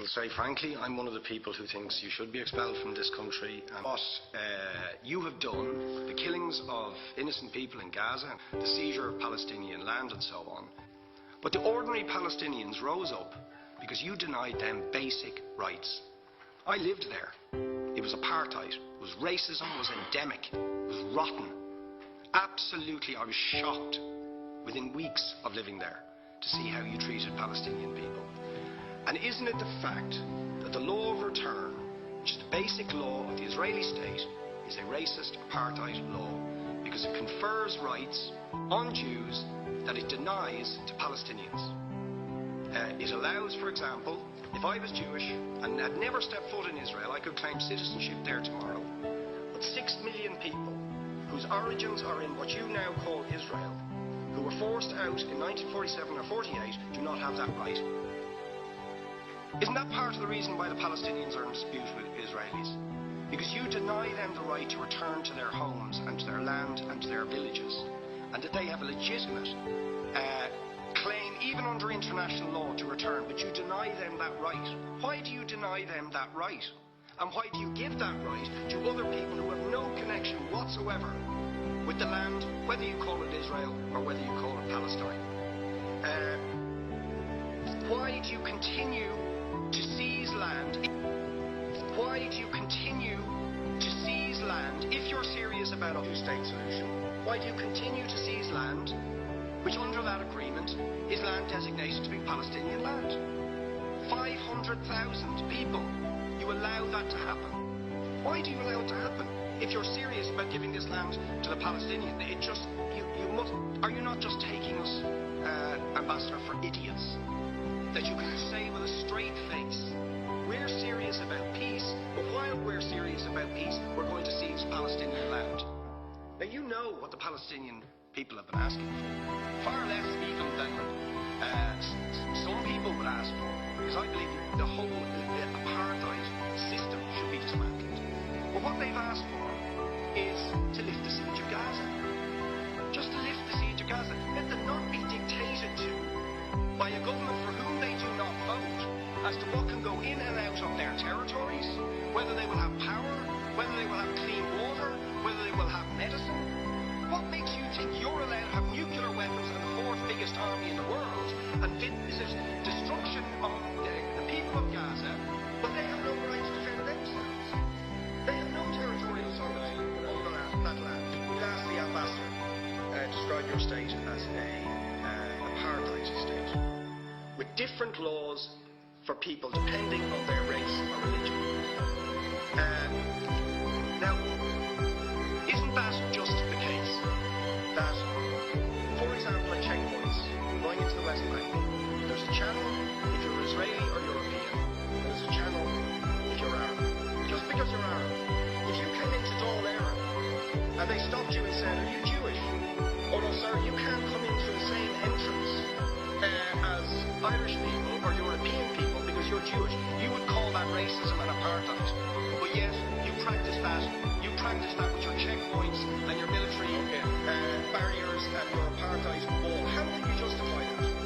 Well, say frankly, I'm one of the people who thinks you should be expelled from this country. And what you have done, the killings of innocent people in Gaza, the seizure of Palestinian land and so on. But the ordinary Palestinians rose up because you denied them basic rights. I lived there. It was apartheid. It was racism. It was endemic. It was rotten. Absolutely, I was shocked within weeks of living there to see how you treated Palestinian people. And isn't it the fact that the law of return, which is the basic law of the Israeli state, is a racist apartheid law because it confers rights on Jews that it denies to Palestinians. It allows, for example, if I was Jewish and had never stepped foot in Israel, I could claim citizenship there tomorrow. But 6 million people whose origins are in what you now call Israel, who were forced out in 1947 or 48, do not have that right. Isn't that part of the reason why the Palestinians are in dispute with Israelis? Because you deny them the right to return to their homes and to their land and to their villages, and that they have a legitimate claim, even under international law, to return, but you deny them that right. Why do you deny them that right? And why do you give that right to other people who have no connection whatsoever with the land, whether you call it Israel or whether you call it Palestine? Why do you continue to seize land? Why do you continue to seize land if you're serious about a two-state solution? Why do you continue to seize land which under that agreement is land designated to be Palestinian land? 500,000 people, you allow that to happen. Why do you allow it to happen? If you're serious about giving this land to the Palestinians, are you not just taking us, Ambassador, for idiots? That you can say with a straight face, we're serious about peace, but while we're serious about peace, we're going to seize Palestinian land. Now you know what the Palestinian people have been asking for. Far less even than some people would ask for, because I believe the whole apartheid system should be dismantled. But what they've asked for is to lift the siege of Gaza. Just to lift the siege of Gaza. Let them not be dictated to by a government for whom they do not vote as to what can go in and out of their territories, whether they will have power, whether they will have clean water, whether they will have medicine. What makes you think you're allowed to have nuclear weapons and the fourth biggest army in the world and visit destruction of the people of Gaza, but they have no right to defend themselves? They have no territorial sovereignty over that land. Lastly, Ambassador, describe your state as an apartheid state, with different laws for people depending on their race or religion. Now, isn't that just the case that, for example, at checkpoints going into the West Bank, there's a channel if you're Israeli or European, and there's a channel if you're Arab. Just because you're Arab. If you came into Dáil Éireann and they stopped you and said, are you Jewish? Oh no, sir, you can't come in through the same entrance as Irish people or European people because you're Jewish. You would call that racism and apartheid. But yet, you practice that with your checkpoints and your military barriers and your apartheid wall. How can you justify that?